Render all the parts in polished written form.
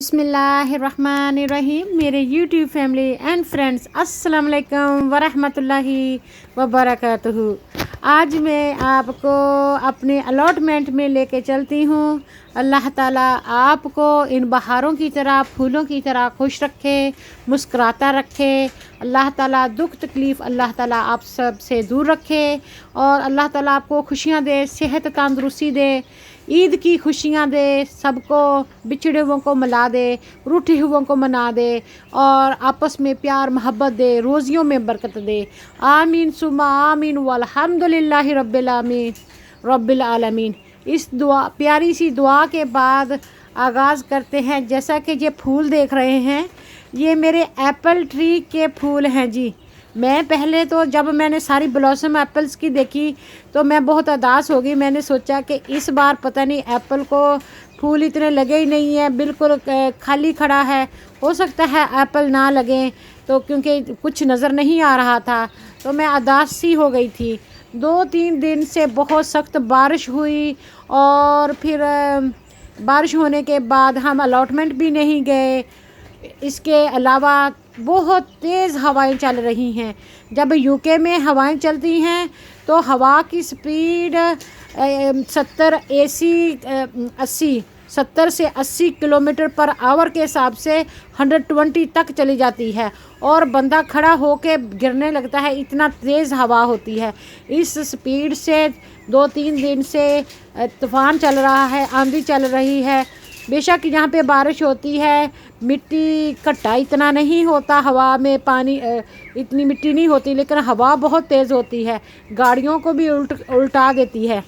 बिस्मिल्लाहिर्रहमानिर्रहीम। मेरे YouTube family and friends, अस्सलाम वालेकुम वरहमतुल्लाहि वबरकातुहू। आज मैं आपको अपने अलॉटमेंट में लेके चलती हूँ। अल्लाह ताला आपको इन बहारों की तरह, फूलों की तरह खुश रखे, मुस्कुराता रखे। अल्लाह ताला दुख तकलीफ़ अल्लाह ताला आप सब से दूर रखे और अल्लाह ताला आपको खुशियाँ दे, सेहत तंदुरुस्ती दे, ईद की खुशियाँ दे, सबको बिछड़े हुओं को मिला दे, रूठे हुओं को मना दे और आपस में प्यार मोहब्बत दे, रोज़ियों में बरकत दे। आमीन सुमा आमीन वल्हम्दुलिल्लाहि रब्बिल आलमीन। इस दुआ, प्यारी सी दुआ के बाद आगाज़ करते हैं। जैसा कि ये फूल देख रहे हैं, ये मेरे एप्पल ट्री के फूल हैं जी। मैं पहले तो जब मैंने सारी ब्लॉसम एप्पल्स की देखी तो मैं बहुत उदास हो गई। मैंने सोचा कि इस बार पता नहीं एप्पल को फूल इतने लगे ही नहीं है, बिल्कुल खाली खड़ा है। हो सकता है एप्पल ना लगें, तो क्योंकि कुछ नज़र नहीं आ रहा था तो मैं उदास सी हो गई थी। 2-3 दिन से बहुत सख्त बारिश हुई और फिर बारिश होने के बाद हम अलॉटमेंट भी नहीं गए। इसके अलावा बहुत तेज़ हवाएं चल रही हैं। जब यूके में हवाएं चलती हैं तो हवा की स्पीड 70 से 80 किलोमीटर पर आवर के हिसाब से 120 तक चली जाती है और बंदा खड़ा होके गिरने लगता है, इतना तेज़ हवा होती है। इस स्पीड से 2-3 दिन से तूफ़ान चल रहा है, आंधी चल रही है। बेशक यहाँ पे बारिश होती है, मिट्टी कट्टा इतना नहीं होता, हवा में पानी इतनी मिट्टी नहीं होती, लेकिन हवा बहुत तेज़ होती है, गाड़ियों को भी उल्टा देती है।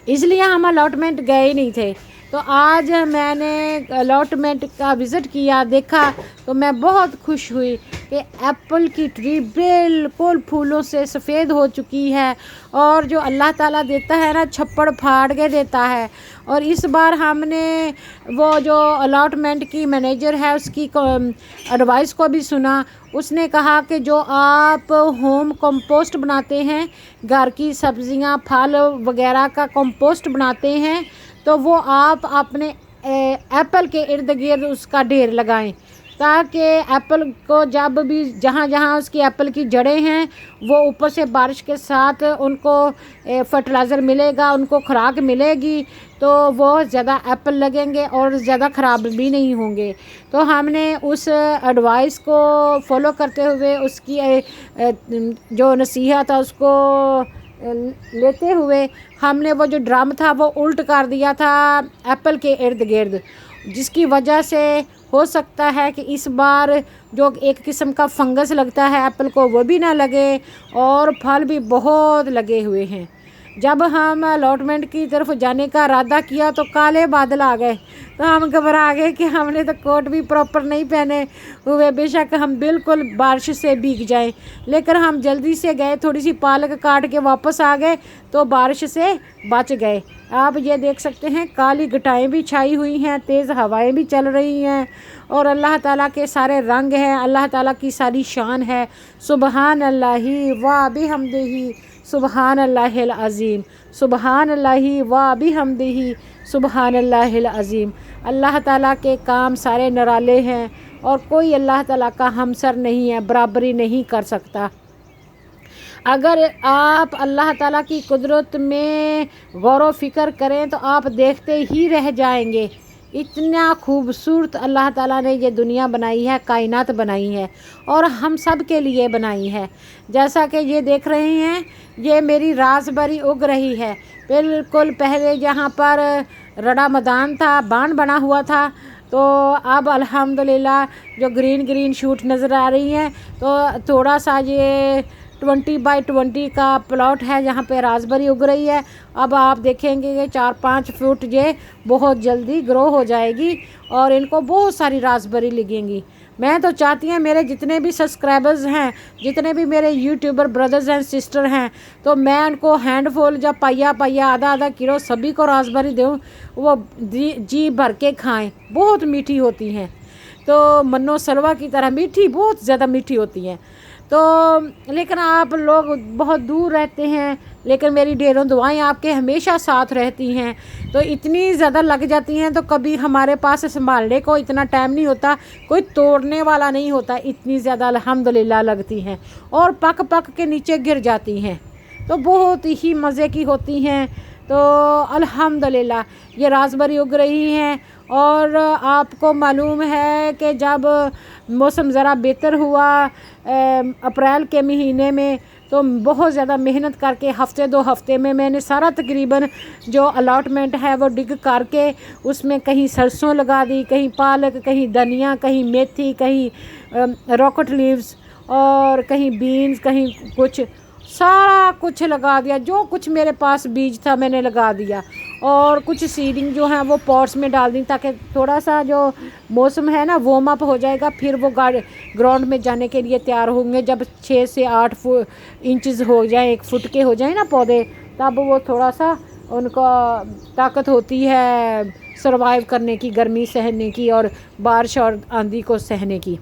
इसलिए हम अलॉटमेंट गए नहीं थे। तो आज मैंने अलॉटमेंट का विज़िट किया, देखा तो मैं बहुत खुश हुई कि एप्पल की ट्री बिल्कुल फूलों से सफ़ेद हो चुकी है और जो अल्लाह ताला देता है ना, छप्पड़ फाड़ के देता है। और इस बार हमने वो जो अलॉटमेंट की मैनेजर है उसकी एडवाइस को भी सुना। उसने कहा कि जो आप होम कंपोस्ट बनाते हैं, घर की सब्ज़ियां फल वगैरह का कंपोस्ट बनाते हैं, तो वो आप अपने एप्पल के इर्द गिर्द उसका ढेर लगाएं, ताकि एप्पल को जब भी जहाँ जहाँ उसकी एप्पल की जड़ें हैं वो ऊपर से बारिश के साथ उनको फर्टिलाइज़र मिलेगा, उनको खुराक मिलेगी, तो वो ज़्यादा एप्पल लगेंगे और ज़्यादा ख़राब भी नहीं होंगे। तो हमने उस एडवाइस को फॉलो करते हुए, उसकी जो नसीहत है उसको लेते हुए हमने वो जो ड्रम था वो उल्ट कर दिया था एप्पल के इर्द गिर्द, जिसकी वजह से हो सकता है कि इस बार जो एक किस्म का फंगस लगता है एप्पल को वो भी ना लगे और फल भी बहुत लगे हुए हैं। जब हम अलॉटमेंट की तरफ जाने का इरादा किया तो काले बादल आ गए, तो हम घबरा गए कि हमने तो कोट भी प्रॉपर नहीं पहने हुए, बेशक हम बिल्कुल बारिश से भीग जाएं। लेकिन हम जल्दी से गए, थोड़ी सी पालक काट के वापस आ गए तो बारिश से बच गए। आप ये देख सकते हैं काली घटाएं भी छाई हुई हैं, तेज़ हवाएं भी चल रही हैं और अल्लाह ताला के सारे रंग हैं, अल्लाह ताला की सारी शान है। सुबहान अल्लाहि व बिहम्दिही, सुबहान अल्लाहिल अज़ीम, सुबहान अल्लाहि व बिहम्दिही, सुबहान अल्लाहिल अज़ीम। अल्लाह ताला के काम सारे निराले हैं और कोई अल्लाह ताला का हमसर नहीं है, बराबरी नहीं कर सकता। अगर आप अल्लाह ताला की कुदरत में गौर व फ़िक्र करें तो आप देखते ही रह जाएंगे। इतना खूबसूरत अल्लाह ताला ने ये दुनिया बनाई है, कायनात बनाई है और हम सब के लिए बनाई है। जैसा कि ये देख रहे हैं, ये मेरी रासबेरी उग रही है। बिल्कुल पहले जहाँ पर रड़ा मैदान था, बाण बना हुआ था, तो अब अल्हम्दुलिल्लाह जो ग्रीन ग्रीन शूट नज़र आ रही हैं, तो थोड़ा सा ये 20 बाई 20 का प्लॉट है जहाँ पे रासबेरी उग रही है। अब आप देखेंगे कि 4-5 फुट ये बहुत जल्दी ग्रो हो जाएगी और इनको बहुत सारी रासबेरी लगेंगी। मैं तो चाहती हूँ मेरे जितने भी सब्सक्राइबर्स हैं, जितने भी मेरे यूट्यूबर ब्रदर्स एंड सिस्टर हैं, तो मैं उनको हैंडफुल जब पाइया आधा किलो सभी को रासबेरी दूँ, वो जी भर के खाएँ। बहुत मीठी होती हैं, तो मन्नो सलवा की तरह मीठी, बहुत ज़्यादा मीठी होती हैं। तो लेकिन आप लोग बहुत दूर रहते हैं, लेकिन मेरी ढेरों दुआएं आपके हमेशा साथ रहती हैं। तो इतनी ज़्यादा लग जाती हैं तो कभी हमारे पास संभालने को इतना टाइम नहीं होता, कोई तोड़ने वाला नहीं होता, इतनी ज़्यादा अल्हम्दुलिल्लाह लगती हैं और पक पक के नीचे गिर जाती हैं, तो बहुत ही मज़े की होती हैं। तो अल्हम्दुलिल्लाह ये रासबेरी उग रही हैं। और आपको मालूम है कि जब मौसम ज़रा बेहतर हुआ अप्रैल के महीने में, तो बहुत ज़्यादा मेहनत करके हफ़्ते 2 हफ़्ते में मैंने सारा तकरीबन जो अलॉटमेंट है वो डिग करके उसमें कहीं सरसों लगा दी, कहीं पालक, कहीं धनिया, कहीं मेथी, कहीं रॉकेट लीव्स और कहीं बीन्स, कहीं कुछ, सारा कुछ लगा दिया। जो कुछ मेरे पास बीज था मैंने लगा दिया। और कुछ सीडिंग जो है वो पॉट्स में डाल दी ताकि थोड़ा सा जो मौसम है ना वार्म अप हो जाएगा, फिर वो ग्राउंड में जाने के लिए तैयार होंगे। जब 6 से 8 इंचज़ हो जाए, 1 फुट के हो जाए ना पौधे, तब वो थोड़ा सा उनका ताकत होती है सरवाइव करने की, गर्मी सहने की और बारिश और आंधी को सहने की।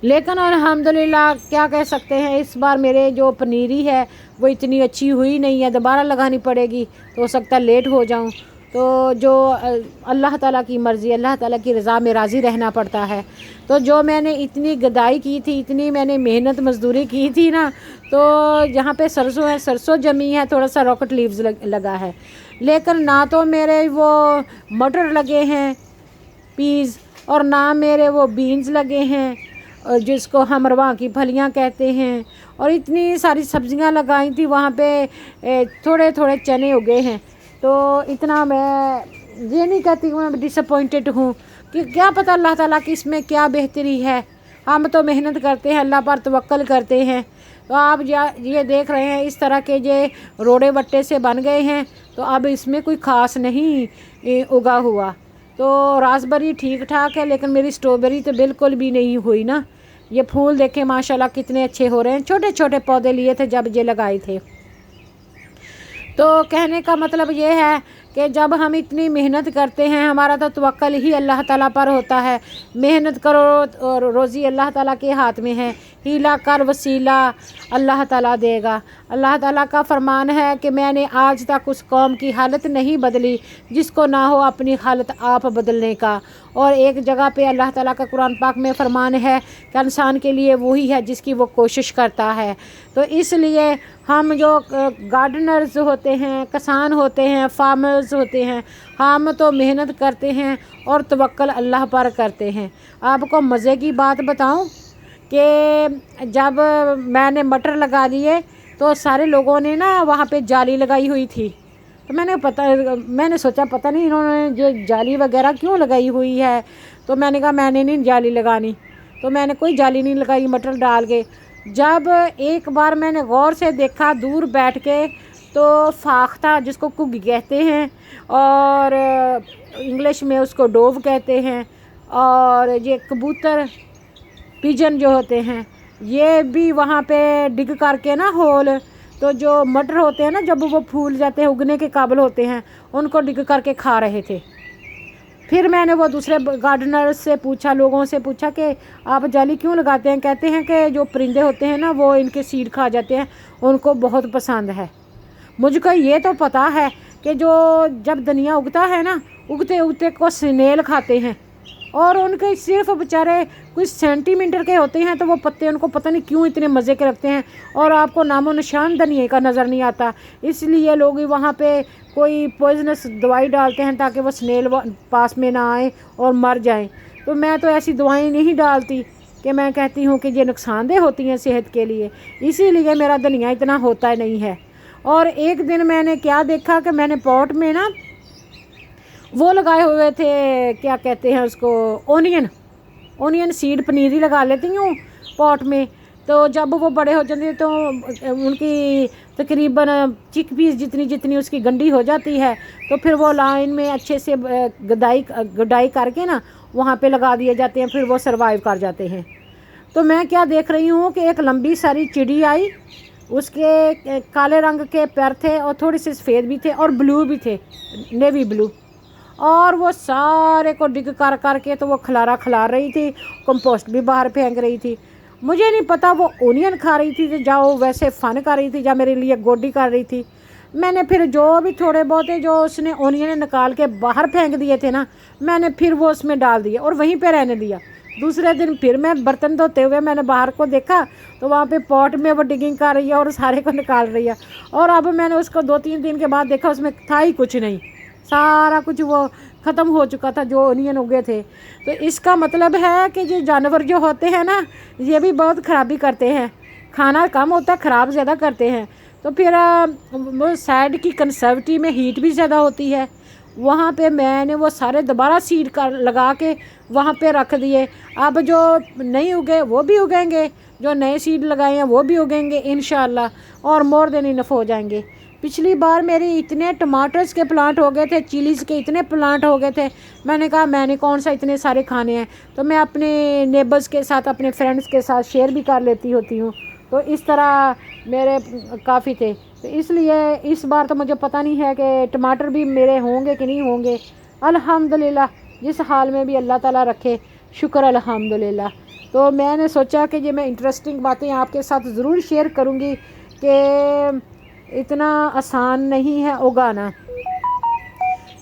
लेकिन अल्हम्दुलिल्लाह क्या कह सकते हैं, इस बार मेरे जो पनीरी है वो इतनी अच्छी हुई नहीं है, दोबारा लगानी पड़ेगी, तो हो सकता है लेट हो जाऊं। तो जो अल्लाह ताला की मर्ज़ी, अल्लाह ताला की रज़ा में राज़ी रहना पड़ता है। तो जो मैंने इतनी गदाई की थी, इतनी मैंने मेहनत मजदूरी की थी ना, तो यहाँ पे सरसों है, सरसों जमी है, थोड़ा सा रॉकेट लीव्स लगा है, लेकिन ना तो मेरे वो मटर लगे हैं पीज़, और ना मेरे वो बीन्स लगे हैं जिसको हम रवा की फलियां कहते हैं। और इतनी सारी सब्जियां लगाई थी वहाँ पे, थोड़े थोड़े चने उगे हैं। तो इतना मैं ये नहीं कहती हूँ मैं डिसअपॉइंटेड हूँ, कि क्या पता अल्लाह ताला की इसमें क्या बेहतरी है। हम तो मेहनत करते हैं, अल्लाह पर तवक्कल करते हैं। तो आप ये देख रहे हैं इस तरह के ये रोड़े बट्टे से बन गए हैं, तो अब इसमें कोई ख़ास नहीं उगा हुआ। तो रासबेरी ठीक ठाक है, लेकिन मेरी स्ट्रॉबेरी तो बिल्कुल भी नहीं हुई ना। ये फूल देखें माशाल्लाह कितने अच्छे हो रहे हैं। छोटे छोटे पौधे लिए थे जब ये लगाए थे। तो कहने का मतलब ये है कि जब हम इतनी मेहनत करते हैं, हमारा तो तवक्कल ही अल्लाह ताला पर होता है। मेहनत करो और रोज़ी अल्लाह ताला के हाथ में है, हीला कर वसीला अल्लाह ताला देगा। अल्लाह ताला का फरमान है कि मैंने आज तक उस कौम की हालत नहीं बदली जिसको ना हो अपनी हालत आप बदलने का। और एक जगह पे अल्लाह ताला का कुरान पाक में फरमान है कि इंसान के लिए वही है जिसकी वो कोशिश करता है। तो इसलिए हम जो गार्डनर्स होते हैं, किसान होते हैं, फार्मर्स होते हैं, हम तो मेहनत करते हैं और तवक्कल अल्लाह पर करते हैं। आपको मज़े की बात बताऊं कि जब मैंने लगा लिए तो सारे लोगों ने ना वहाँ पे जाली लगाई हुई थी। तो मैंने सोचा पता नहीं इन्होंने ये जाली वगैरह क्यों लगाई हुई है। तो मैंने कहा मैंने नहीं जाली लगानी, तो मैंने कोई जाली नहीं लगाई मटर डाल के। जब एक बार मैंने गौर से देखा दूर बैठ के, तो फाख्ता जिसको कुग कहते हैं और इंग्लिश में उसको डोव कहते हैं, और ये कबूतर पिजन जो होते हैं ये भी वहाँ पे डिग करके ना होल, तो जो मटर होते हैं ना जब वो फूल जाते हैं, उगने के काबिल होते हैं, उनको डिग करके खा रहे थे। फिर मैंने वो दूसरे गार्डनर से पूछा, लोगों से पूछा कि आप जाली क्यों लगाते हैं। कहते हैं कि जो परिंदे होते हैं ना वो इनके सीड खा जाते हैं, उनको बहुत पसंद है। मुझको ये तो पता है कि जो जब धनिया उगता है ना, उगते उगते को स्नेल खाते हैं, और उनके सिर्फ बेचारे कुछ सेंटीमीटर के होते हैं, तो वो पत्ते उनको पता नहीं क्यों इतने मज़े के रखते हैं, और आपको नामो निशान धनिए का नज़र नहीं आता। इसलिए लोग वहाँ पे कोई पॉइजनस दवाई डालते हैं ताकि वो स्नेल पास में ना आए और मर जाएं। तो मैं तो ऐसी दवाएं नहीं डालती कि मैं कहती हूँ कि ये नुकसानदेह होती हैं सेहत के लिए, इसीलिए मेरा धनिया इतना होता नहीं है। और एक दिन मैंने क्या देखा कि मैंने पॉट में ना वो लगाए हुए थे, क्या कहते हैं उसको, ओनियन सीड पनीरी लगा लेती हूँ पॉट में। तो जब वो बड़े हो जाते हैं तो उनकी तकरीबन चिकपीस जितनी उसकी गंडी हो जाती है, तो फिर वो लाइन में अच्छे से गुडाई करके ना वहाँ पे लगा दिए जाते हैं, फिर वो सरवाइव कर जाते हैं। तो मैं क्या देख रही हूँ कि एक लंबी सारी चिड़ी आई, उसके काले रंग के पैर थे और थोड़े से सफ़ेद भी थे और ब्लू भी थे, नेवी ब्लू, और वो सारे को डिग कर के तो वो खिला रही थी, कंपोस्ट भी बाहर फेंक रही थी। मुझे नहीं पता वो ओनियन खा रही थी या वो वैसे फ़न कर रही थी या मेरे लिए गोडी कर रही थी। मैंने फिर जो भी थोड़े बहुत जो उसने ओनियन निकाल के बाहर फेंक दिए थे ना, मैंने फिर वो उसमें डाल दिया और वहीं पे रहने दिया। दूसरे दिन फिर मैं बर्तन धोते हुए मैंने बाहर को देखा तो वहाँ पे पॉट में वो डिगिंग कर रही है और सारे को निकाल रही है। और अब मैंने उसको 2-3 दिन के बाद देखा, उसमें था ही कुछ नहीं, सारा कुछ वो ख़त्म हो चुका था जो ओनियन उगे थे। तो इसका मतलब है कि जो जानवर जो होते हैं ना, ये भी बहुत ख़राबी करते हैं, खाना कम होता है, ख़राब ज़्यादा करते हैं। तो फिर वो साइड की कंसर्वेटिव में हीट भी ज़्यादा होती है, वहाँ पे मैंने वो सारे दोबारा सीड कर लगा के वहाँ पे रख दिए। अब जो नहीं उगे वो भी उगेंगे, जो नए सीड लगाए हैं वो भी उगेंगे इंशाल्लाह, और मोर देन इनफ हो जाएंगे। पिछली बार मेरे इतने टमाटर्स के प्लांट हो गए थे, चिलीज़ के इतने प्लांट हो गए थे, मैंने कहा मैंने कौन सा इतने सारे खाने हैं, तो मैं अपने नेबर्स के साथ, अपने फ्रेंड्स के साथ शेयर भी कर लेती होती हूँ। तो इस तरह मेरे काफ़ी थे। तो इसलिए इस बार तो मुझे पता नहीं है कि टमाटर भी मेरे होंगे कि नहीं होंगे। अल्हम्दुलिल्लाह, जिस हाल में भी अल्लाह ताला रखे, शुक्र अल्हम्दुलिल्लाह। तो मैंने सोचा कि ये मैं इंटरेस्टिंग बातें आपके साथ ज़रूर शेयर करूँगी कि इतना आसान नहीं है उगाना,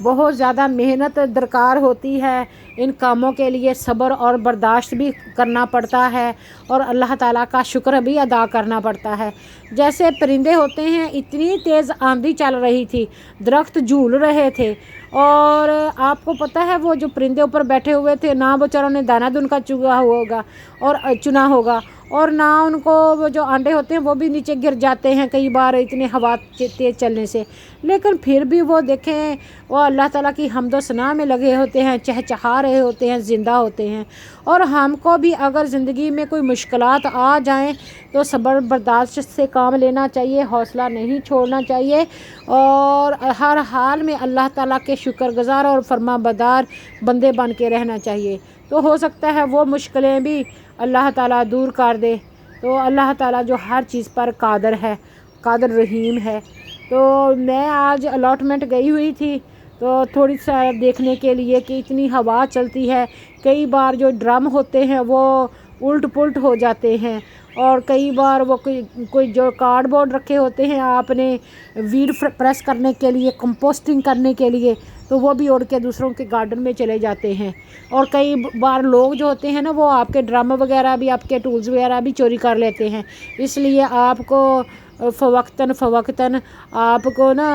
बहुत ज़्यादा मेहनत दरकार होती है। इन कामों के लिए सब्र और बर्दाश्त भी करना पड़ता है और अल्लाह ताला का शुक्र भी अदा करना पड़ता है। जैसे परिंदे होते हैं, इतनी तेज़ आंधी चल रही थी, दरख्त झूल रहे थे, और आपको पता है वो जो परिंदे ऊपर बैठे हुए थे, ना बेचारों ने दाना उनका चुना होगा, और ना उनको वो जो अंडे होते हैं वो भी नीचे गिर जाते हैं कई बार इतने हवा तेज़ चलने से। लेकिन फिर भी वो देखें, वो अल्लाह ताला की हम्दो सना में लगे होते हैं, चहचहा रहे होते हैं, ज़िंदा होते हैं। और हमको भी अगर ज़िंदगी में कोई मुश्किलात आ जाएं तो सब्र बर्दाश्त से काम लेना चाहिए, हौसला नहीं छोड़ना चाहिए, और हर हाल में अल्लाह ताला के शुक्रगुज़ार और फरमाबरदार बंदे बन के रहना चाहिए। तो हो सकता है वो मुश्किलें भी अल्लाह ताला दूर कर दे। तो अल्लाह ताला जो हर चीज़ पर कादर है, कादर रहीम है। तो मैं आज अलॉटमेंट गई हुई थी तो थोड़ी सा देखने के लिए कि इतनी हवा चलती है, कई बार जो ड्रम होते हैं वो उल्ट पुल्ट हो जाते हैं, और कई बार वो कोई जो कार्डबोर्ड रखे होते हैं आपने वीड प्रेस करने के लिए, कंपोस्टिंग करने के लिए, तो वो भी उड़ के दूसरों के गार्डन में चले जाते हैं। और कई बार लोग जो होते हैं ना, वो आपके ड्रम वगैरह भी, आपके टूल्स वगैरह भी चोरी कर लेते हैं। इसलिए आपको फ़वक्तन आपको ना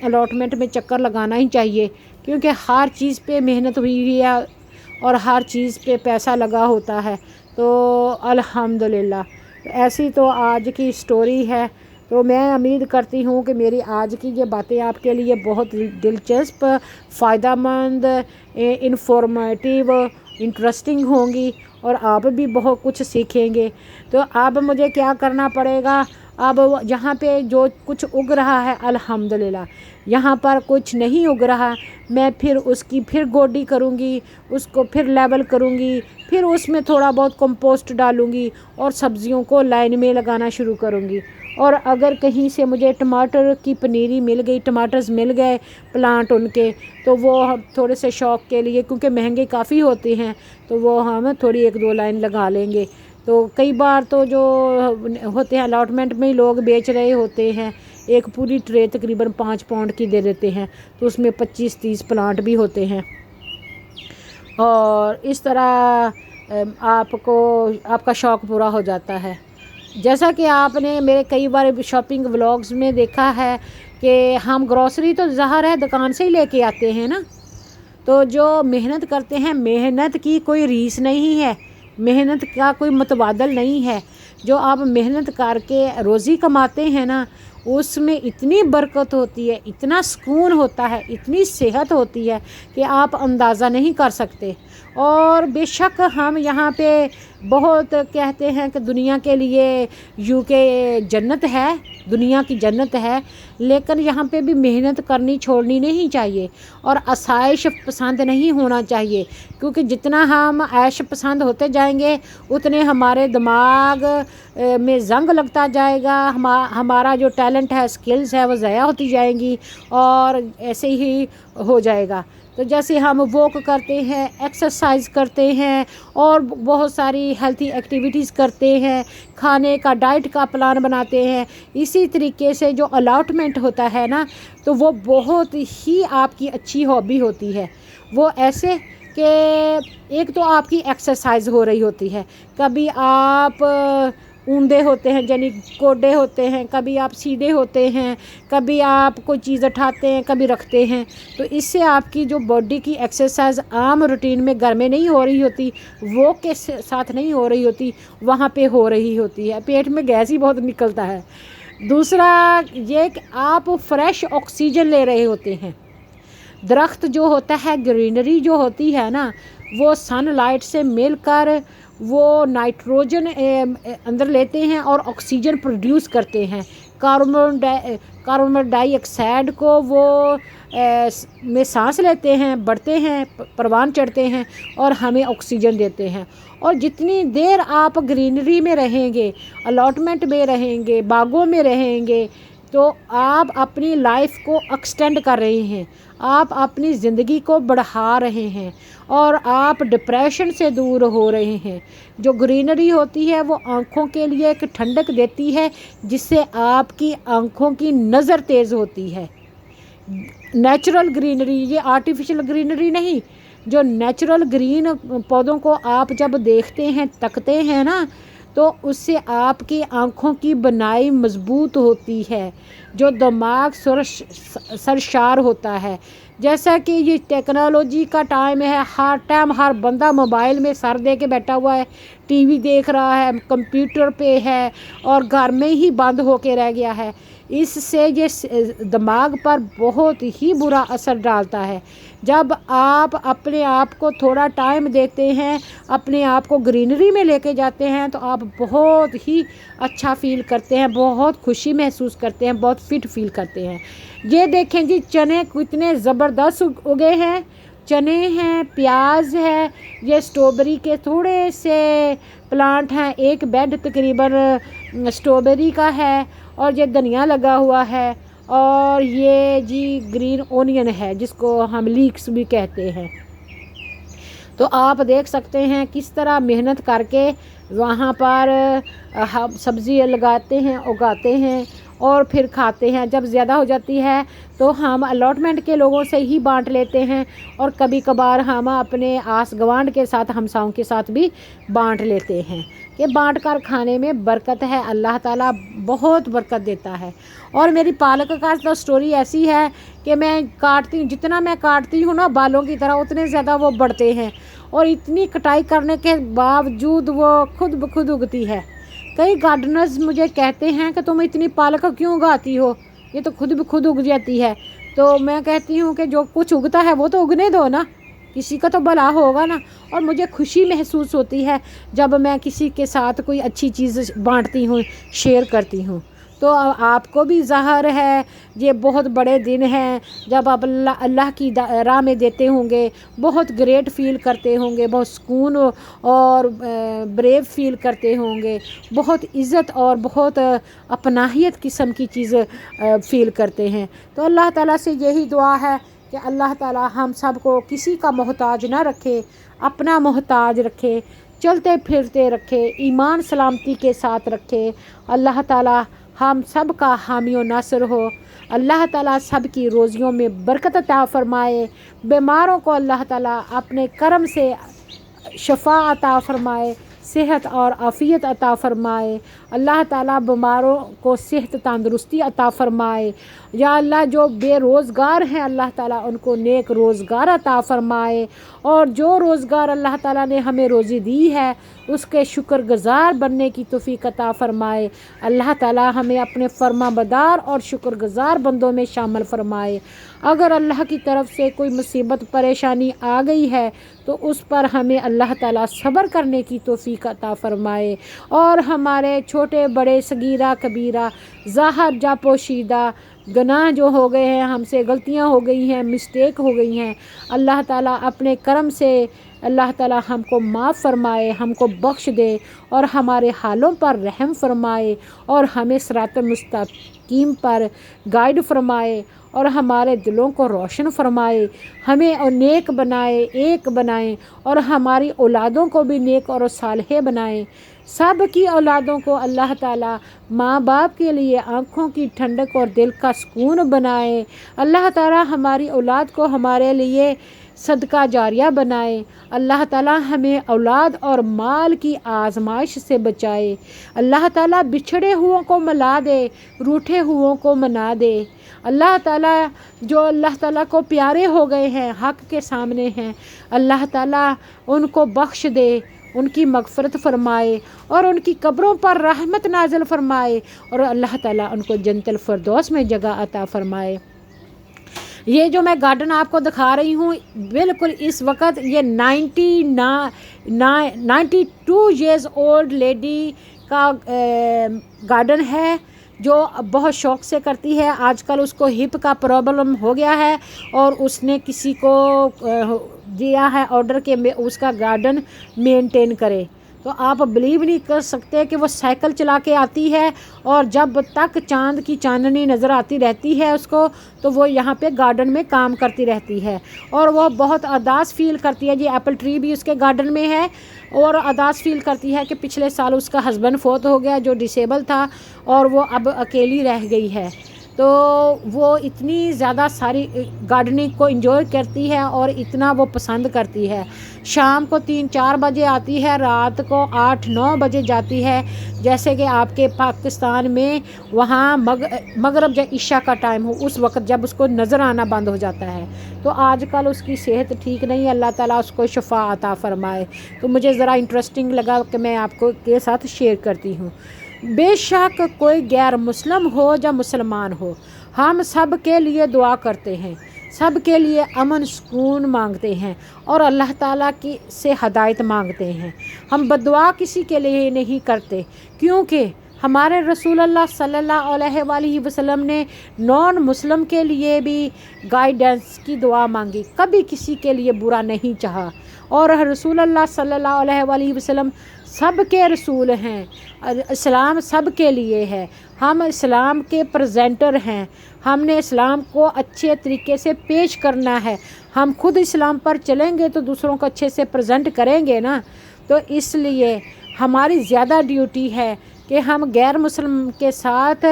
अलॉटमेंट में चक्कर लगाना ही चाहिए, क्योंकि हर चीज़ पे मेहनत हुई है और हर चीज़ पे पैसा लगा होता है। तो अल्हम्दुलिल्लाह, ऐसी तो आज की स्टोरी है। तो मैं उम्मीद करती हूँ कि मेरी आज की ये बातें आपके लिए बहुत दिलचस्प, फ़ायदेमंद, इन्फॉर्मेटिव, इंटरेस्टिंग होंगी और आप भी बहुत कुछ सीखेंगे। तो अब मुझे क्या करना पड़ेगा, अब यहाँ पे जो कुछ उग रहा है अल्हम्दुलिल्लाह, यहाँ पर कुछ नहीं उग रहा, मैं फिर उसकी फिर गोडी करूँगी, उसको फिर लेवल करूँगी, फिर उसमें थोड़ा बहुत कंपोस्ट डालूँगी और सब्ज़ियों को लाइन में लगाना शुरू करूँगी। और अगर कहीं से मुझे टमाटर की पनीरी मिल गई, टमाटर्स मिल गए प्लांट उनके, तो वो हम थोड़े से शौक़ के लिए, क्योंकि महंगे काफ़ी होते हैं, तो वो हम थोड़ी 1-2 लाइन लगा लेंगे। तो कई बार तो जो होते हैं अलॉटमेंट में ही लोग बेच रहे होते हैं, एक पूरी ट्रे तकरीबन 5 पाउंड की दे देते हैं, तो उसमें 25-30 प्लांट भी होते हैं। और इस तरह आपको आपका शौक़ पूरा हो जाता है। जैसा कि आपने मेरे कई बार शॉपिंग व्लॉग्स में देखा है कि हम ग्रॉसरी तो ज़ाहिर है दुकान से ही लेके आते हैं ना, तो जो मेहनत करते हैं, मेहनत की कोई रीस नहीं है, मेहनत का कोई मुतबादल नहीं है। जो आप मेहनत करके रोज़ी कमाते हैं ना, उसमें इतनी बरकत होती है, इतना सुकून होता है, इतनी सेहत होती है कि आप अंदाज़ा नहीं कर सकते। और बेशक हम यहाँ पे बहुत कहते हैं कि दुनिया के लिए यूके जन्नत है, दुनिया की जन्नत है, लेकिन यहाँ पे भी मेहनत करनी छोड़नी नहीं चाहिए और आसाइश पसंद नहीं होना चाहिए, क्योंकि जितना हम ऐश पसंद होते जाएंगे उतने हमारे दिमाग में जंग लगता जाएगा, हमारा जो टैलेंट है, स्किल्स है, वो ज़ाया होती जाएंगी और ऐसे ही हो जाएगा। تو جیسے ہم واک کرتے ہیں، ایکسرسائز کرتے ہیں اور بہت ساری ہیلتھی ایکٹیویٹیز کرتے ہیں، کھانے کا ڈائٹ کا پلان بناتے ہیں، اسی طریقے سے جو الاٹمنٹ ہوتا ہے نا، تو وہ بہت ہی آپ کی اچھی ہابی ہوتی ہے۔ وہ ایسے کہ ایک تو آپ کی ایکسرسائز ہو رہی ہوتی ہے، کبھی آپ اوندے ہوتے ہیں یعنی کوڈے ہوتے ہیں، کبھی آپ سیدھے ہوتے ہیں، کبھی آپ کوئی چیز اٹھاتے ہیں، کبھی رکھتے ہیں، تو اس سے آپ کی جو باڈی کی ایکسرسائز عام روٹین میں گھر میں نہیں ہو رہی ہوتی، واک کے ساتھ نہیں ہو رہی ہوتی، وہاں پہ ہو رہی ہوتی ہے، پیٹ میں گیس ہی بہت نکلتا ہے۔ دوسرا یہ کہ آپ فریش آکسیجن لے رہے ہوتے ہیں۔ درخت جو ہوتا ہے، گرینری جو ہوتی ہے نا، وہ سن لائٹ سے مل کر وہ نائٹروجن اندر لیتے ہیں اور آکسیجن پروڈیوس کرتے ہیں۔ کاربن ڈائی آکسائڈ کو وہ میں سانس لیتے ہیں، بڑھتے ہیں، پروان چڑھتے ہیں اور ہمیں آکسیجن دیتے ہیں۔ اور جتنی دیر آپ گرینری میں رہیں گے، الاٹمنٹ میں رہیں گے، باغوں میں رہیں گے، تو آپ اپنی لائف کو ایکسٹینڈ کر رہے ہیں، آپ اپنی زندگی کو بڑھا رہے ہیں اور آپ ڈپریشن سے دور ہو رہے ہیں۔ جو گرینری ہوتی ہے وہ آنکھوں کے لیے ایک ٹھنڈک دیتی ہے، جس سے آپ کی آنکھوں کی نظر تیز ہوتی ہے۔ نیچرل گرینری، یہ آرٹیفیشل گرینری نہیں، جو نیچرل گرین پودوں کو آپ جب دیکھتے ہیں، تکتے ہیں نا، تو اس سے آپ کی آنکھوں کی بنائی مضبوط ہوتی ہے، جو دماغ سرشار ہوتا ہے۔ جیسا کہ یہ ٹیکنالوجی کا ٹائم ہے، ہر ٹائم ہر بندہ موبائل میں سر دے کے بیٹھا ہوا ہے، ٹی وی دیکھ رہا ہے، کمپیوٹر پہ ہے اور گھر میں ہی بند ہو کے رہ گیا ہے۔ اس سے یہ دماغ پر بہت ہی برا اثر ڈالتا ہے۔ جب آپ اپنے آپ کو تھوڑا ٹائم دیتے ہیں، اپنے آپ کو گرینری میں لے کے جاتے ہیں، تو آپ بہت ہی اچھا فیل کرتے ہیں، بہت خوشی محسوس کرتے ہیں، بہت فٹ فیل کرتے ہیں۔ یہ دیکھیں جی، چنے کتنے زبردست اگے ہیں، چنے ہیں، پیاز ہے، یہ اسٹرابیری کے تھوڑے سے پلانٹ ہیں، ایک بیڈ تقریباً اسٹرابیری کا ہے، اور یہ دھنیا لگا ہوا ہے، اور یہ جی گرین اونین ہے جس کو ہم لیکس بھی کہتے ہیں۔ تو آپ دیکھ سکتے ہیں کس طرح محنت کر کے وہاں پر ہم سبزی لگاتے ہیں، اگاتے ہیں اور پھر کھاتے ہیں۔ جب زیادہ ہو جاتی ہے تو ہم الاٹمنٹ کے لوگوں سے ہی بانٹ لیتے ہیں، اور کبھی کبھار ہم اپنے آس گوانڈ کے ساتھ، ہمساؤں کے ساتھ بھی بانٹ لیتے ہیں کہ بانٹ کر کھانے میں برکت ہے، اللہ تعالیٰ بہت برکت دیتا ہے۔ اور میری پالک کا تو سٹوری ایسی ہے کہ میں کاٹتی ہوں، جتنا میں کاٹتی ہوں نا بالوں کی طرح، اتنے زیادہ وہ بڑھتے ہیں، اور اتنی کٹائی کرنے کے باوجود وہ خود بخود اگتی ہے۔ کئی گارڈنرز مجھے کہتے ہیں کہ تم اتنی پالک کیوں اگاتی ہو، یہ تو خود بخود اگ جاتی ہے۔ تو میں کہتی ہوں کہ جو کچھ اگتا ہے وہ تو اگنے دو نا، کسی کا تو بھلا ہوگا نا۔ اور مجھے خوشی محسوس ہوتی ہے جب میں کسی کے ساتھ کوئی اچھی چیز بانٹتی ہوں، شیئر کرتی ہوں۔ تو آپ کو بھی ظاہر ہے یہ بہت بڑے دن ہیں جب آپ اللہ کی راہ میں دیتے ہوں گے، بہت گریٹ فیل کرتے ہوں گے، بہت سکون اور بریو فیل کرتے ہوں گے، بہت عزت اور بہت اپناہیت قسم کی چیز فیل کرتے ہیں۔ تو اللہ تعالیٰ سے یہی دعا ہے کہ اللہ تعالیٰ ہم سب کو کسی کا محتاج نہ رکھے، اپنا محتاج رکھے، چلتے پھرتے رکھے، ایمان سلامتی کے ساتھ رکھے۔ اللہ تعالیٰ ہم سب کا حامی و ناصر ہو۔ اللہ تعالیٰ سب کی روزیوں میں برکت عطا فرمائے، بیماروں کو اللہ تعالیٰ اپنے کرم سے شفا عطا فرمائے، صحت اور عافیت عطا فرمائے۔ اللہ تعالیٰ بیماروں کو صحت تندرستی عطا فرمائے۔ یا اللہ جو بے روزگار ہیں، اللہ تعالیٰ ان کو نیک روزگار عطا فرمائے، اور جو روزگار اللہ تعالیٰ نے ہمیں روزی دی ہے اس کے شکر گزار بننے کی توفیق عطا فرمائے۔ اللہ تعالیٰ ہمیں اپنے فرما بردار اور شکر گزار بندوں میں شامل فرمائے۔ اگر اللہ کی طرف سے کوئی مصیبت پریشانی آ گئی ہے تو اس پر ہمیں اللہ تعالیٰ صبر کرنے کی توفیق عطا فرمائے، اور ہمارے چھوٹے بڑے صغیرہ کبیرہ ظاہر جا پوشیدہ گناہ جو ہو گئے ہیں، ہم سے غلطیاں ہو گئی ہیں، مسٹیک ہو گئی ہیں، اللہ تعالیٰ اپنے کرم سے اللہ تعالیٰ ہم کو معاف فرمائے، ہم کو بخش دے، اور ہمارے حالوں پر رحم فرمائے، اور ہمیں صراط مستقیم پر گائیڈ فرمائے، اور ہمارے دلوں کو روشن فرمائے، ہمیں اور نیک بنائے، ایک بنائیں، اور ہماری اولادوں کو بھی نیک اور صالح بنائیں۔ سب کی اولادوں کو اللہ تعالیٰ ماں باپ کے لیے آنکھوں کی ٹھنڈک اور دل کا سکون بنائے۔ اللہ تعالیٰ ہماری اولاد کو ہمارے لیے صدقہ جاریہ بنائے۔ اللہ تعالیٰ ہمیں اولاد اور مال کی آزمائش سے بچائے۔ اللہ تعالیٰ بچھڑے ہوئوں کو ملا دے، روٹھے ہوئوں کو منا دے۔ اللہ تعالیٰ جو اللہ تعالیٰ کو پیارے ہو گئے ہیں، حق کے سامنے ہیں، اللہ تعالیٰ ان کو بخش دے، ان کی مغفرت فرمائے اور ان کی قبروں پر رحمت نازل فرمائے، اور اللہ تعالیٰ ان کو جنت الفردوس میں جگہ عطا فرمائے۔ یہ جو میں گارڈن آپ کو دکھا رہی ہوں، بالکل اس وقت یہ 92 ایئرز اولڈ لیڈی کا گارڈن ہے، جو بہت شوق سے کرتی ہے۔ آج کل اس کو ہپ کا پرابلم ہو گیا ہے، اور اس نے کسی کو دیا ہے آرڈر کہ اس کا گارڈن مینٹین کرے۔ تو آپ بلیو نہیں کر سکتے کہ وہ سائیکل چلا کے آتی ہے، اور جب تک چاند کی چاندنی نظر آتی رہتی ہے اس کو، تو وہ یہاں پہ گارڈن میں کام کرتی رہتی ہے، اور وہ بہت اداس فیل کرتی ہے۔ یہ ایپل ٹری بھی اس کے گارڈن میں ہے، اور اداس فیل کرتی ہے کہ پچھلے سال اس کا ہسبینڈ فوت ہو گیا جو ڈسیبل تھا، اور وہ اب اکیلی رہ گئی ہے۔ تو وہ اتنی زیادہ ساری گارڈننگ کو انجوائے کرتی ہے اور اتنا وہ پسند کرتی ہے۔ شام کو 3-4 بجے آتی ہے، رات کو 8-9 بجے جاتی ہے، جیسے کہ آپ کے پاکستان میں وہاں مغرب جب عشاء کا ٹائم ہو، اس وقت جب اس کو نظر آنا بند ہو جاتا ہے۔ تو آج کل اس کی صحت ٹھیک نہیں ہے، اللہ تعالیٰ اس کو شفا عطا فرمائے۔ تو مجھے ذرا انٹرسٹنگ لگا کہ میں آپ کو کے ساتھ شیئر کرتی ہوں۔ بے شک کوئی غیر مسلم ہو یا مسلمان ہو، ہم سب کے لیے دعا کرتے ہیں، سب کے لیے امن سکون مانگتے ہیں، اور اللہ تعالیٰ کی سے ہدایت مانگتے ہیں۔ ہم بددعا کسی کے لیے نہیں کرتے، کیونکہ ہمارے رسول اللہ صلی اللہ علیہ وآلہ وسلم نے نان مسلم کے لیے بھی گائیڈنس کی دعا مانگی، کبھی کسی کے لیے برا نہیں چاہا۔ اور رسول اللہ صلی اللہ علیہ وآلہ وسلم سب کے رسول ہیں، اسلام سب کے لیے ہے، ہم اسلام کے پریزنٹر ہیں، ہم نے اسلام کو اچھے طریقے سے پیش کرنا ہے۔ ہم خود اسلام پر چلیں گے تو دوسروں کو اچھے سے پریزنٹ کریں گے نا۔ تو اس لیے ہماری زیادہ ڈیوٹی ہے کہ ہم غیر مسلم کے ساتھ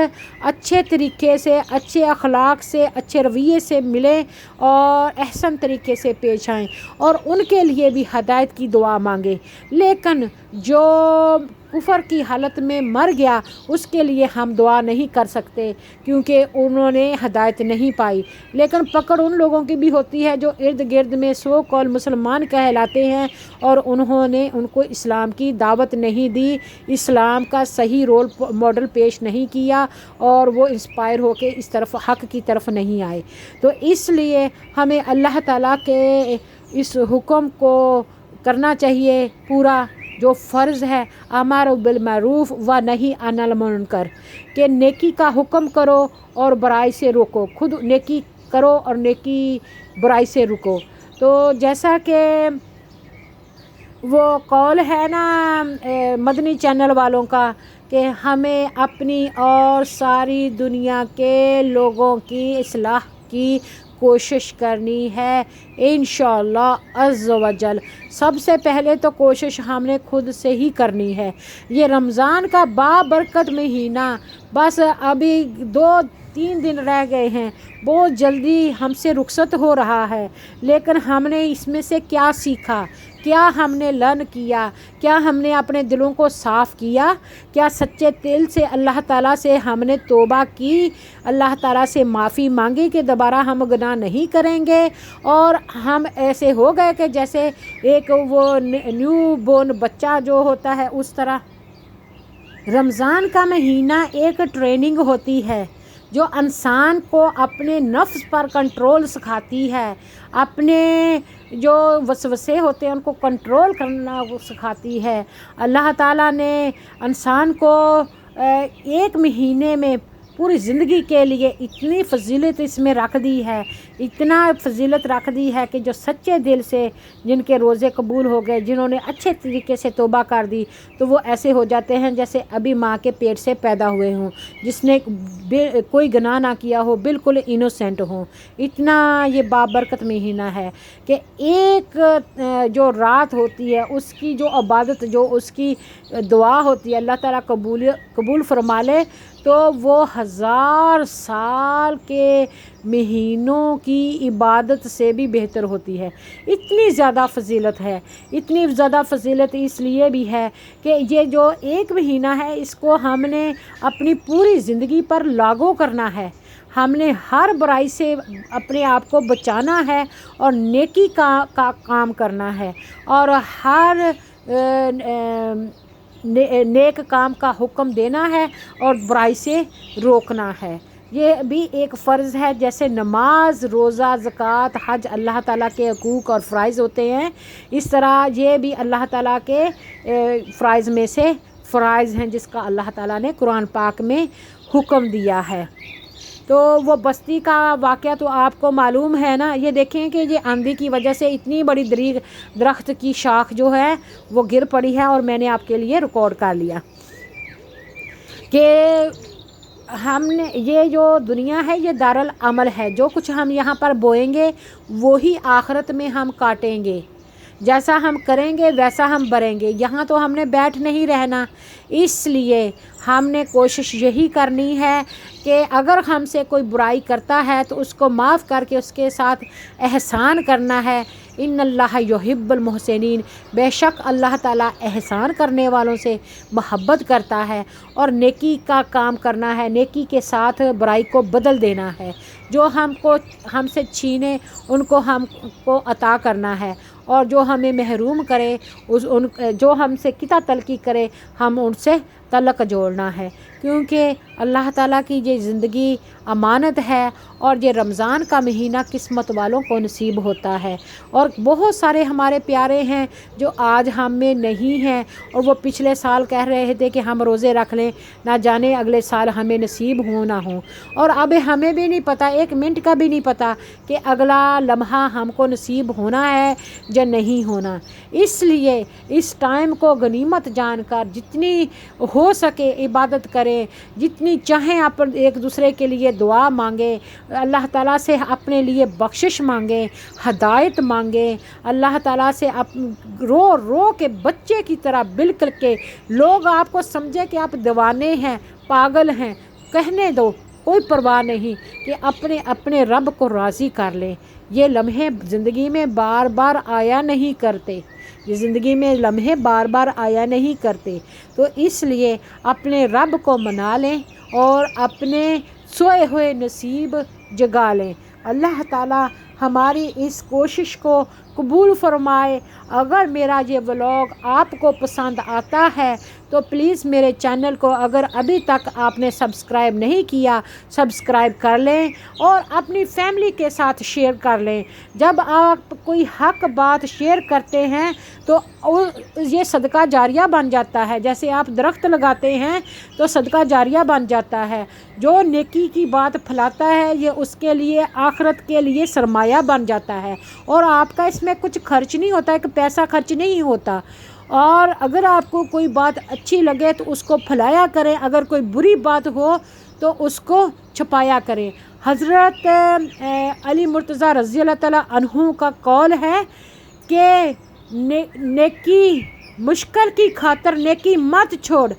اچھے طریقے سے، اچھے اخلاق سے، اچھے رویے سے ملیں اور احسن طریقے سے پیش آئیں، اور ان کے لیے بھی ہدایت کی دعا مانگیں۔ لیکن جو کفر کی حالت میں مر گیا، اس کے لیے ہم دعا نہیں کر سکتے، کیونکہ انہوں نے ہدایت نہیں پائی۔ لیکن پکڑ ان لوگوں کی بھی ہوتی ہے جو ارد گرد میں سو کال مسلمان کہلاتے ہیں، اور انہوں نے ان کو اسلام کی دعوت نہیں دی، اسلام کا صحیح رول ماڈل پیش نہیں کیا، اور وہ انسپائر ہو کے اس طرف حق کی طرف نہیں آئے۔ تو اس لیے ہمیں اللہ تعالیٰ کے اس حکم کو کرنا چاہیے پورا، جو فرض ہے امر بالمعروف و نہی عن المنکر، کہ نیکی کا حکم کرو اور برائی سے روکو، خود نیکی کرو اور نیکی برائی سے رکو۔ تو جیسا کہ وہ قول ہے نا مدنی چینل والوں کا، کہ ہمیں اپنی اور ساری دنیا کے لوگوں کی اصلاح کی کوشش کرنی ہے انشاءاللہ عز و جل۔ سب سے پہلے تو کوشش ہم نے خود سے ہی کرنی ہے۔ یہ رمضان کا بابرکت مہینہ بس ابھی 2-3 دن رہ گئے ہیں، بہت جلدی ہم سے رخصت ہو رہا ہے، لیکن ہم نے اس میں سے کیا سیکھا، کیا ہم نے لرن کیا، کیا ہم نے اپنے دلوں کو صاف کیا، کیا سچے دل سے اللہ تعالیٰ سے ہم نے توبہ کی، اللہ تعالیٰ سے معافی مانگی کہ دوبارہ ہم گناہ نہیں کریں گے، اور ہم ایسے ہو گئے کہ جیسے ایک وہ نیو بورن بچہ جو ہوتا ہے اس طرح۔ رمضان کا مہینہ ایک ٹریننگ ہوتی ہے جو انسان کو اپنے نفس پر کنٹرول سکھاتی ہے، اپنے جو وسوسے ہوتے ہیں ان کو کنٹرول کرنا وہ سکھاتی ہے۔ اللہ تعالیٰ نے انسان کو ایک مہینے میں पूरी ज़िंदगी के लिए इतनी फजीलत इसमें रख दी है, इतना फजीलत रख दी है कि जो सच्चे दिल से जिनके रोज़े कबूल हो गए, जिन्होंने अच्छे तरीके से तौबा कर दी, तो वो ऐसे हो जाते हैं जैसे अभी माँ के पेट से पैदा हुए हों, जिसने कोई गुनाह ना किया हो, बिल्कुल इनोसेंट हो। इतना ये बाबरकत महीना है कि एक जो रात होती है उसकी जो इबादत, जो उसकी दुआ होती है, अल्लाह ताला कबूल फरमा ले तो वो 1000 साल के महीनों की इबादत से भी बेहतर होती है। इतनी ज़्यादा फजीलत है, इतनी ज़्यादा फजीलत इसलिए भी है कि ये जो एक महीना है इसको हमने अपनी पूरी ज़िंदगी पर लागू करना है। हमने हर बुराई से अपने आप को बचाना है और नेकी का काम करना है और हर नेक काम का हुक्म देना है और बुराई से रोकना है। ये भी एक फ़र्ज़ है, जैसे नमाज, रोज़ा, ज़कात, हज अल्लाह ताला के हकूक़ और फ़राइज़ होते हैं, इस तरह ये भी अल्लाह ताला के फ़राइज़ में से फ़राइज़ हैं जिसका अल्लाह ताला ने कुरान पाक में हुक्म दिया है। तो वो बस्ती का वाक़या तो आपको मालूम है ना। ये देखें कि ये आंधी की वजह से इतनी बड़ी दरख्त की शाख जो है वो गिर पड़ी है और मैंने आपके लिए रिकॉर्ड कर लिया कि हमने ये जो दुनिया है ये दारुल अमल है। जो कुछ हम यहाँ पर बोएंगे वो ही आखिरत में हम काटेंगे, जैसा हम करेंगे वैसा हम भरेंगे। यहाँ तो हमने बैठ नहीं रहना, इसलिए हमने कोशिश यही करनी है कि अगर हमसे कोई बुराई करता है तो उसको माफ़ करके उसके साथ एहसान करना है। इन्नल्लाह युहिब्बुल मुहसिनीन, बेशक अल्लाह ताला एहसान करने वालों से मोहब्बत करता है और नेकी का काम करना है, नेकी के साथ बुराई को बदल देना है। जो हमसे छीने उनको हमको अता करना है और जो हमें महरूम करे जो हमसे किता तलकी करे हम उनसे तलक जोड़ना है, क्योंकि अल्लाह ताला की ये ज़िंदगी अमानत है और ये रमज़ान का महीना किस्मत वालों को नसीब होता है। और बहुत सारे हमारे प्यारे हैं जो आज हम में नहीं हैं और वो पिछले साल कह रहे थे कि हम रोज़े रख लें, ना जाने अगले साल हमें नसीब हो ना हो। और अब हमें भी नहीं पता, एक मिनट का भी नहीं पता कि अगला लम्हा हमको नसीब होना है या नहीं होना। इसलिए इस टाइम को गनीमत जानकर जितनी हो सके इबादत करें, जितनी चाहें आप एक दूसरे के लिए दुआ मांगें, अल्लाह ताला से अपने लिए बख्शिश मांगें, हदायत मांगें, अल्लाह ताला से आप रो रो के बच्चे की तरह बिल्कुल के लोग आपको समझे कि आप दीवाने हैं, पागल हैं, कहने दो, कोई परवाह नहीं कि अपने अपने रब को राज़ी कर लें। ये लम्हे ज़िंदगी में बार बार आया नहीं करते, ये ज़िंदगी में लम्हे बार बार आया नहीं करते, तो इसलिए अपने रब को मना लें और अपने सोए हुए नसीब जगा लें। अल्लाह ताला हमारी इस कोशिश को कबूल फरमाए। अगर मेरा ये व्लॉग आपको पसंद आता है तो प्लीज़ मेरे चैनल को अगर अभी तक आपने सब्सक्राइब नहीं किया, सब्सक्राइब कर लें और अपनी फैमिली के साथ शेयर कर लें। जब आप कोई हक बात शेयर करते हैं तो ये सदका जारिया बन जाता है। जैसे आप दरख्त लगाते हैं तो सदका जारिया बन जाता है। जो नेकी की बात फैलाता है ये उसके लिए आखिरत के लिए सरमाया बन जाता है और आपका इसमें कुछ खर्च नहीं होता है, कि पैसा खर्च नहीं होता। और अगर आपको कोई बात अच्छी लगे तो उसको फैलाया करें, अगर कोई बुरी बात हो तो उसको छुपाया करें। हज़रत अली मुर्तज़ा रज़ी अल्लाह ताला अन्हु का कौल है कि नेकी मुश्किल की खातर नेकी मत छोड़,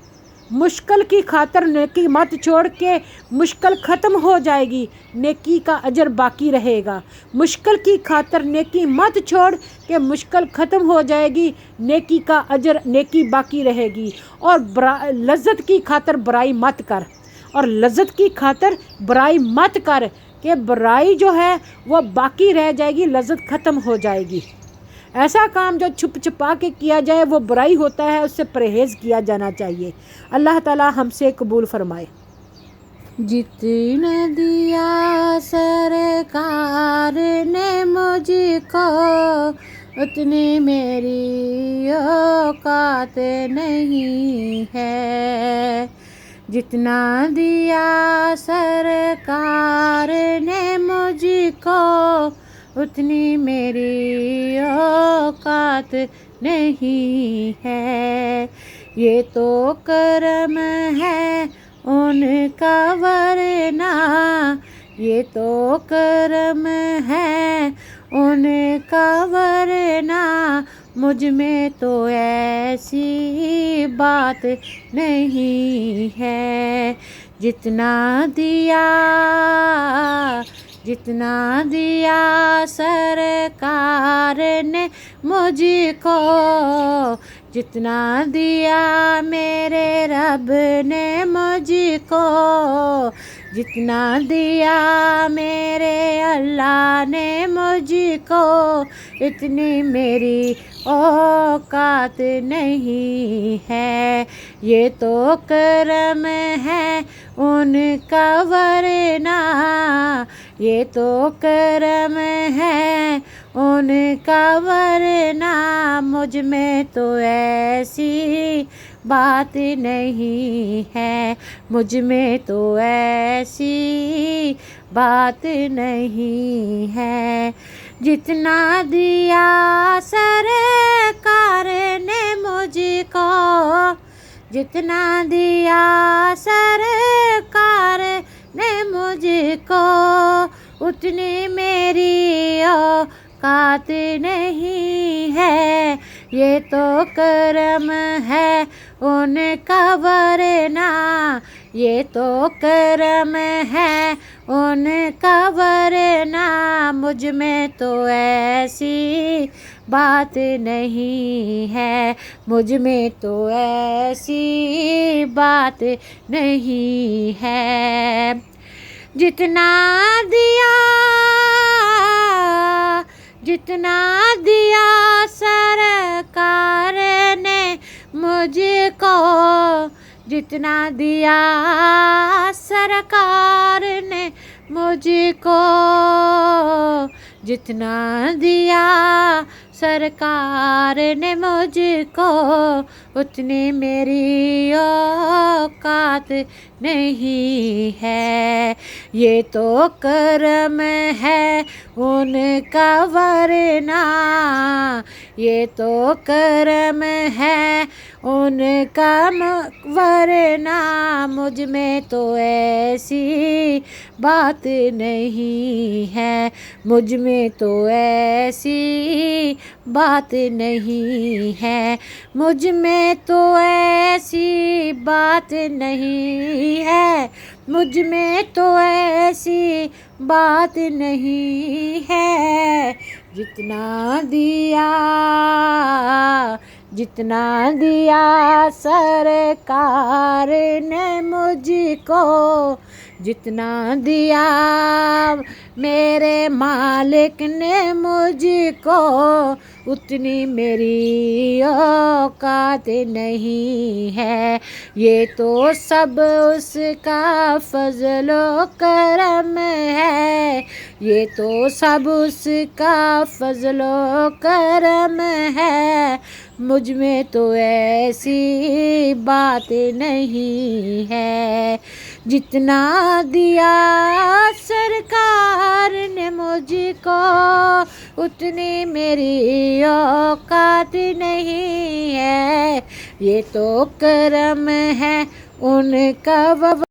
मुश्किल की खातर नेकी मत छोड़ के मुश्किल ख़त्म हो जाएगी, नेकी का अजर बाकी रहेगा। मुश्किल की खातर नेकी मत छोड़ के मुश्किल ख़त्म हो जाएगी, नेकी का अजर नेकी बाकी रहेगी। और लज्जत की खातर बुराई मत कर, और लज्जत की खातर बुराई मत कर कि बुराई जो है वो बाकी रह जाएगी, लज्जत ख़त्म हो जाएगी। ऐसा काम जो छुप छुपा के किया जाए वो बुराई होता है, उससे परहेज़ किया जाना चाहिए। अल्लाह ताला हमसे कबूल फरमाए। जितने दिया सरकार ने मुझको उतनी मेरी औकात नहीं है, जितना दिया सरकार ने मुझको उतनी मेरी औकात नहीं है। ये तो करम है उनका वरना, ये तो करम है उनका वरना, मुझ में तो ऐसी बात नहीं है। जितना दिया सरकार ने मुझको, जितना दिया मेरे रब ने मुझको, जितना दिया मेरे अल्लाह ने मुझको, इतनी मेरी औकात नहीं है। ये तो करम है उनका वरना, ये तो करम है उनका वरना, मुझ में तो ऐसी बात नहीं है, मुझ में तो ऐसी बात नहीं है। जितना दिया सरकार ने मुझको, जितना दिया सरकार ने मुझको, उतनी मेरी औकात नहीं है। ये तो करम है उनका वरना, ये तो करम है उनका वरना, मुझ में तो ऐसी बात नहीं है, मुझ में तो ऐसी बात नहीं है। जितना दिया सरकार ने मुझको, जितना दिया सरकार ने मुझको, जितना दिया सरकार ने मुझको, उतनी मेरी औकात नहीं है। ये तो करम है उनका वरना, ये तो करम है उनका वरना, मुझ में तो ऐसी बात नहीं है, मुझ में तो ऐसी बात नहीं है, मुझ में तो ऐसी बात नहीं है, मुझ में तो ऐसी बात नहीं है। जितना दिया सरकार ने मुझको, जितना दिया मेरे मालिक ने मुझको, उतनी मेरी औकात नहीं है। ये तो सब उसका फजलो करम है, ये तो सब उसका फजलो करम है, मुझ में तो ऐसी बात नहीं है। जितना दिया सरकार ने मुझको, उतनी मेरी औकात नहीं है। ये तो करम है उनका